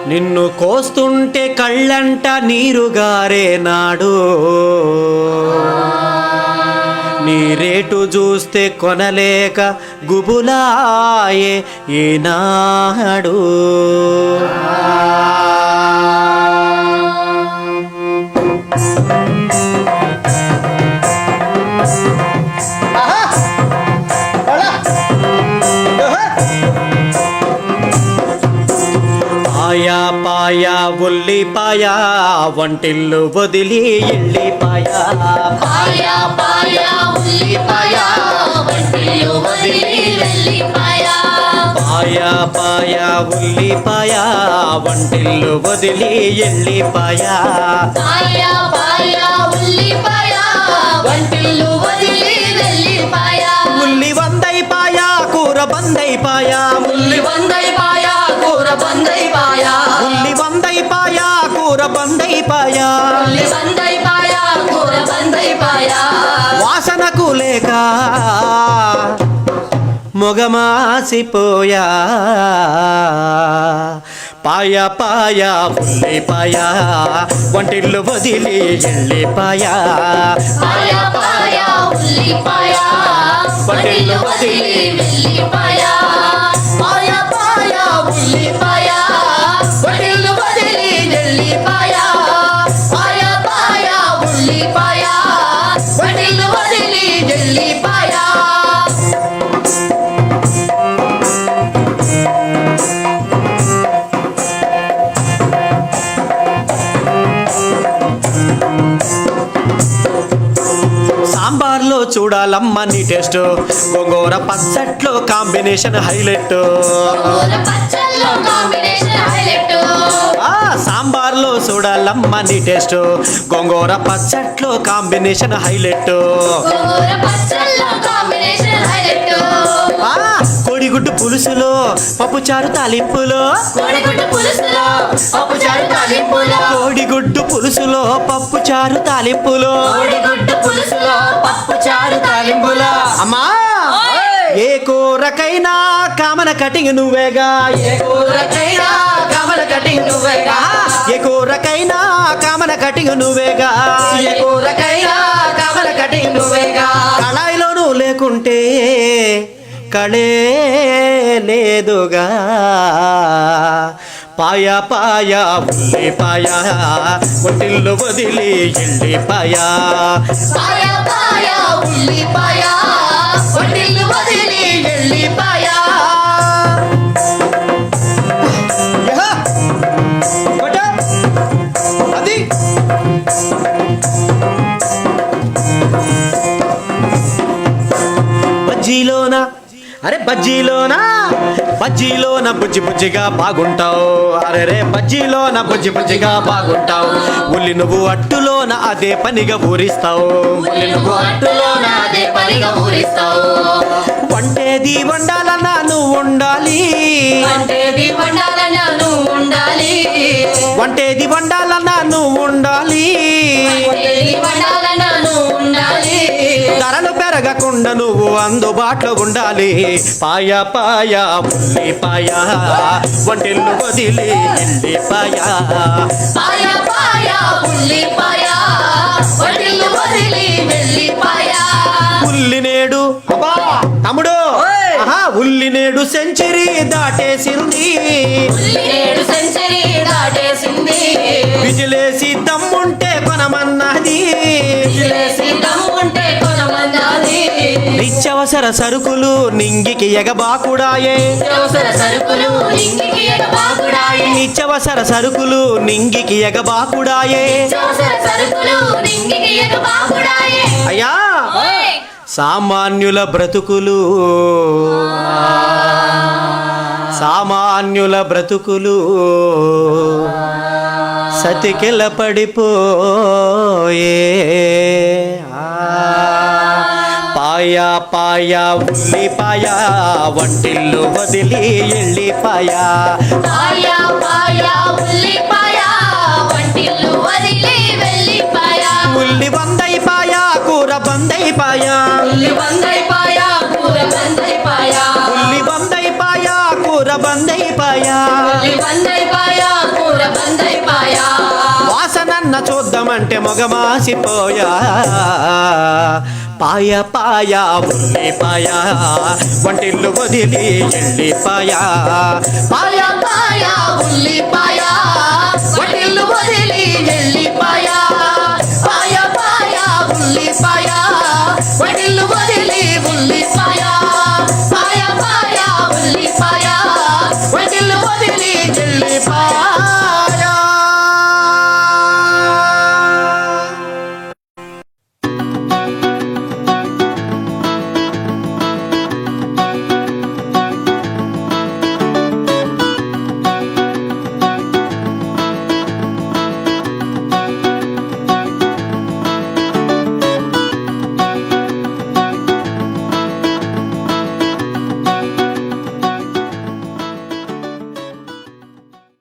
నిన్ను కోస్తుంటే కళ్ళంట నీరుగారే నాడు నీ రేటు చూస్తే కొనలేక గుబులాయే ఈనాడు పాయా పాయా ఉల్లిపాయా వంటిల్లు వదిలి ఎల్లిపాయా పాయా పాయా ఉల్లిపాయా వంటిల్లు వదిలి వెళ్ళిపాయా పాయా పాయా ఉల్లిపాయా వంటిల్లు వదిలి ఎల్లిపాయా పాయా పాయా ఉల్లిపాయా వంటిల్లు వదిలి వెళ్ళిపాయా ఉల్లి వందైపాయా కూర బందైపాయా ఉల్లి వందైపాయా కూర బందైపాయా ఉల్లి వందైపాయా కూర బందైపాయా ఉల్లి వందైపాయా కూర బందైపాయా వాసనకు లేక మొగమాసిపోయా పాయా పాయా ఉల్లిపాయా వంటిల్లు వదిలి ఎల్లిపాయా పాయా పాయా ఉల్లిపాయా వంటిల్లు వదిలి వెళ్ళిపాయా పాయా పాయా ఉల్లిపాయా వంటిల్లు వదిలి వెళ్ళిపాయా పాయా పాయా ఉల్లిపాయా వంటిల్లు వదిలి వెళ్ళిపాయా సాంబార్లో చూడాలమ్మ నీ టేస్ట్ గోంగూర పచ్చట్లో కాంబినేషన్ హైలైట్ కూర పచ్చళ్ళలో కాంబినేషన్ హైలైట్ సాంబార్లో చూడాలమ్మ నీ టేస్ట్ గోంగూర పచ్చట్లో కాంబినేషన్ హైలైట్ కూర పచ్చళ్ళలో కాంబినేషన్ హైలైట్ కోడిగుడ్డు పులుసులో పప్పుచారు తాలింపులో కోడిగుడ్డు పులుసులో పప్పుచారు తాలింపులో కోడిగుడ్డు పులుసులో పప్పుచారు తాలింపులో కోడిగుడ్డు పులుసులో పప్పుచారు తాలింపులో అమ్మా ఓయ్! ఏ కూరకైనా కామన కటింగ్ నువ్వేగా ఏ కూరకైనా కమల కటింగ్ నువ్వేగా ఏ కూరకైనా కామన కటింగ్ నువ్వేగా ఏ కూరకైనా కమల కటింగ్ నువ్వేగా కళాయిలో నువ్వు లేకుంటే కళే లేదుగా పాయా పాయా ఉల్లిపాయా వంటిల్లు వదిలి ఎల్లిపాయా పాయా పాయా ఉల్లిపాయా వంటిల్లు వదిలి వెళ్ళిపాయా యహ! కొట్ట! అది బజ్జీలోనా అరే బజ్జీలోనా బుజ్జి బుజ్జిగా బాగుంటావు అరే రే బజ్జీలోన బుజ్జి బుజ్జిగా బాగుంటావు ఉల్లి నువ్వు అట్టులోన అదే పనిగా ఊరిస్తావు ఉల్లి నువ్వు అట్టులోన అదే పనిగా ఊరిస్తావు వంటేది వండాలన్నా నువ్వు ఉండాలి వంటేది వండాలన్నా నువ్వు ఉండాలి వంటేది వండాలన్నా నువ్వు ఉండాలి వంటేది వండాలన్నా నువ్వు ఉండాలి ధరలు పెరగకుండా నువ్వు అందుబాటులో ఉండాలి పాయా పాయా ఉల్లిపాయా వంటిల్లు వదిలి ఎల్లిపాయా పాయా పాయా ఉల్లిపాయా వంటిల్లు వదిలి వెళ్ళిపాయా ఉల్లి నేడు అబ్బా తమ్ముడు ఓయ్! ఆహా ఉల్లి నేడు సెంచరీ దాటేసింది ఉల్లినేడు సెంచరీ దాటేసింది విజిలేసి దమ్ముంటే కొనమన్నది విజిలేసి దమ్ముంటే కొనమన్నది నిత్యవసర సరుకులు నింగికి ఎగబాకుడాయే నిత్యావసర సరుకులు ఇంగికి ఎగబాకుడాయే నిత్యవసర సరుకులు నింగికి ఎగబాకుడాయే నిత్యావసర సరుకులు ఇంగికి ఎగబాకుడాయే అయ్యా ఓయ్! సామాన్యుల బ్రతుకులు సామాన్యుల బ్రతుకులు సతికెల పడిపోయే పాయా పాయా ఉల్లిపాయా వంటిల్లు వదిలి ఎల్లిపాయా పాయా పాయా ఉల్లిపాయా వంటిల్లు వదిలి వెళ్ళిపాయా ఉల్లి వందైపాయా కూర బందైపాయా ఉల్లి వందైపాయా కూర బందైపాయా ఉల్లి వందైపాయా కూర బందైపాయా ఉల్లి వందైపాయా చూద్దామంటే మొగమాసిపోయా పాయ పాయ ఉల్లిపాయ వంటిల్లు వదిలి ఎల్లిపాయ పాయ పాయ